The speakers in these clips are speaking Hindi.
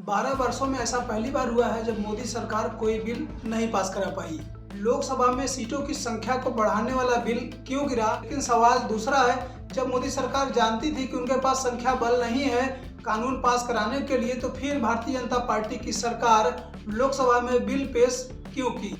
12 वर्षों में ऐसा पहली बार हुआ है जब मोदी सरकार कोई बिल नहीं पास करा पाई। लोकसभा में सीटों की संख्या को बढ़ाने वाला बिल क्यों गिरा? लेकिन सवाल दूसरा है, जब मोदी सरकार जानती थी कि उनके पास संख्या बल नहीं है कानून पास कराने के लिए, तो फिर भारतीय जनता पार्टी की सरकार लोकसभा में बिल पेश क्यों की?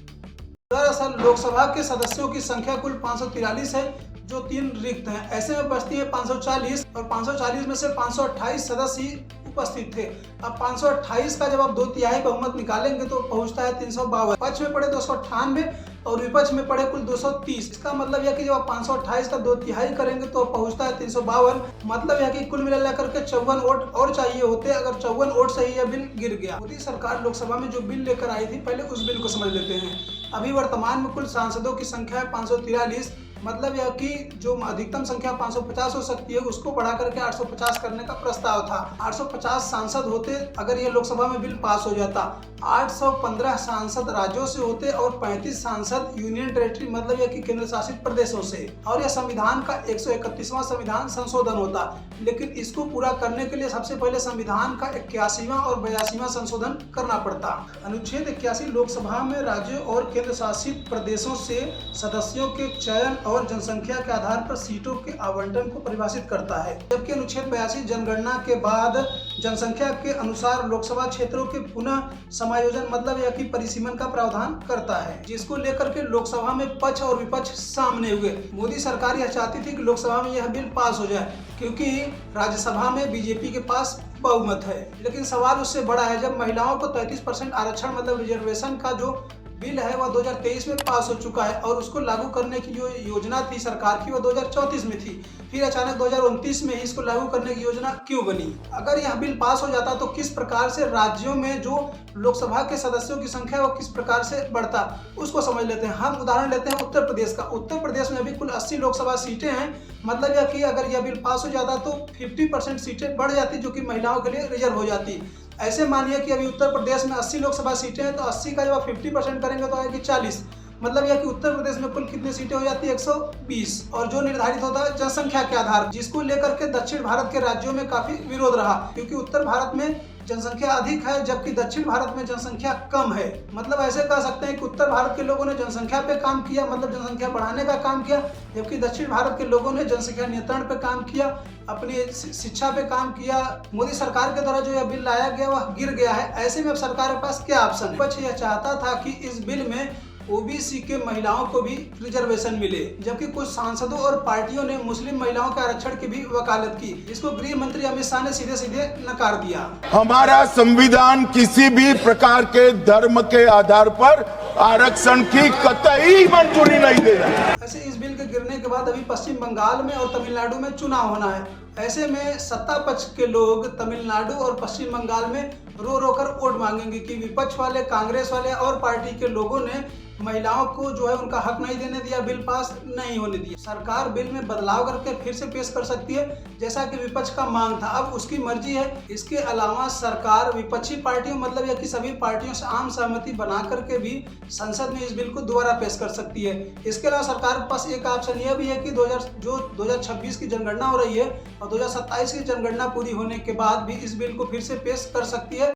दरअसल लोकसभा के सदस्यों की संख्या कुल 543 है, जो 3 रिक्त हैं। ऐसे में बचती है 540 और 540 में से 528 सदस्य ही उपस्थित थे। अब 528 का जब आप 2/3 बहुमत निकालेंगे तो पहुंचता है 352। पक्ष में पड़े 298 और विपक्ष में पड़े कुल 230। इसका मतलब यह कि जब आप 528 का 2/3 करेंगे तो पहुंचता है 352। मतलब यह कि कुल मिलाकर के 54 वोट और चाहिए होते। अगर 54 वोट से ही यह बिल गिर गया। मोदी सरकार लोकसभा में जो बिल लेकर आई थी, पहले उस बिल को समझ लेते हैं। अभी वर्तमान में कुल सांसदों की संख्या है 543। मतलब यह कि जो अधिकतम संख्या 550 हो सकती है, उसको बढ़ा करके 850 करने का प्रस्ताव था। 850 सांसद होते अगर ये लोकसभा में बिल पास हो जाता। 815 सांसद राज्यों से होते और 35 सांसद यूनियन टेरिटरी, मतलब यह कि केंद्र शासित प्रदेशों से। और यह संविधान का 131वां संविधान संशोधन होता। लेकिन इसको पूरा करने के लिए सबसे पहले संविधान का 81वां और 82वां संशोधन करना पड़ता। अनुच्छेद 81 लोकसभा में राज्यों और केंद्र शासित प्रदेशों से सदस्यों के चयन और जनसंख्या के आधार पर सीटों के आवंटन को परिभाषित करता है, जबकि अनुच्छेद 82 जनगणना के बाद जनसंख्या के अनुसार लोकसभा क्षेत्रों के पुनः समायोजन, मतलब यह कि परिसीमन का प्रावधान करता है, जिसको लेकर के लोकसभा में पक्ष और विपक्ष सामने हुए। मोदी सरकार यह चाहती थी कि लोकसभा में यह बिल पास हो जाए, क्योंकि राज्यसभा में बीजेपी के पास बहुमत है। लेकिन सवाल उससे बड़ा है, जब महिलाओं को 33% आरक्षण मतलब रिजर्वेशन का जो बिल है वह 2023 में पास हो चुका है और उसको लागू करने की जो योजना थी सरकार की, वह 2034 में थी। फिर अचानक 2029 में ही इसको लागू करने की योजना क्यों बनी? अगर यह बिल पास हो जाता तो किस प्रकार से राज्यों में जो लोकसभा के सदस्यों की संख्या है वह किस प्रकार से बढ़ता, उसको समझ लेते हैं। हम उदाहरण लेते हैं उत्तर प्रदेश का। उत्तर प्रदेश में अभी कुल 80 लोकसभा सीटें हैं। मतलब यह कि अगर यह बिल पास हो जाता तो 50% सीटें बढ़ जाती, जो कि महिलाओं के लिए रिजर्व हो जाती। ऐसे मानिए कि अभी उत्तर प्रदेश में 80 लोकसभा सीटें हैं, तो 80 का जब आप 50% करेंगे तो आएगी 40। मतलब यह कि उत्तर प्रदेश में कुल कितनी सीटें हो जाती है? 120। और जो निर्धारित होता है जनसंख्या के आधार, जिसको लेकर के दक्षिण भारत के राज्यों में काफी विरोध रहा, क्योंकि उत्तर भारत में जनसंख्या अधिक है जबकि दक्षिण भारत में जनसंख्या कम है। मतलब ऐसे कह सकते हैं कि उत्तर भारत के लोगों ने जनसंख्या पे काम किया, मतलब जनसंख्या बढ़ाने का काम किया, जबकि दक्षिण भारत के लोगों ने जनसंख्या नियंत्रण पे काम किया, अपनी शिक्षा पे काम किया। मोदी सरकार के द्वारा जो यह बिल लाया गया वह गिर गया है। ऐसे में अब सरकार के पास क्या ऑप्शन है? विपक्ष यह चाहता था कि इस बिल में ओबीसी के महिलाओं को भी रिजर्वेशन मिले, जबकि कुछ सांसदों और पार्टियों ने मुस्लिम महिलाओं के आरक्षण की भी वकालत की, जिसको गृह मंत्री अमित शाह ने सीधे सीधे नकार दिया। हमारा संविधान किसी भी प्रकार के धर्म के आधार पर आरक्षण की कतई मंजूरी नहीं दे रहा। ऐसे इस बिल के गिरने के बाद अभी पश्चिम बंगाल में और तमिलनाडु में चुनाव होना है। ऐसे में सत्ता पक्ष के लोग तमिलनाडु और पश्चिम बंगाल में रो रो कर वोट मांगेंगे कि विपक्ष वाले, कांग्रेस वाले और पार्टी के लोगों ने महिलाओं को जो है उनका हक नहीं देने दिया, बिल पास नहीं होने दिया। सरकार बिल में बदलाव करके फिर से पेश कर सकती है, जैसा कि विपक्ष का मांग था। अब उसकी मर्जी है। इसके अलावा सरकार विपक्षी पार्टियों, मतलब यह कि सभी पार्टियों से आम सहमति बना करके भी संसद में इस बिल को दोबारा पेश कर सकती है। इसके अलावा सरकार के पास एक ऑप्शन यह भी है कि 2026 की जनगणना हो रही है और 2027 की जनगणना पूरी होने के बाद भी इस बिल को फिर से पेश कर सकती है।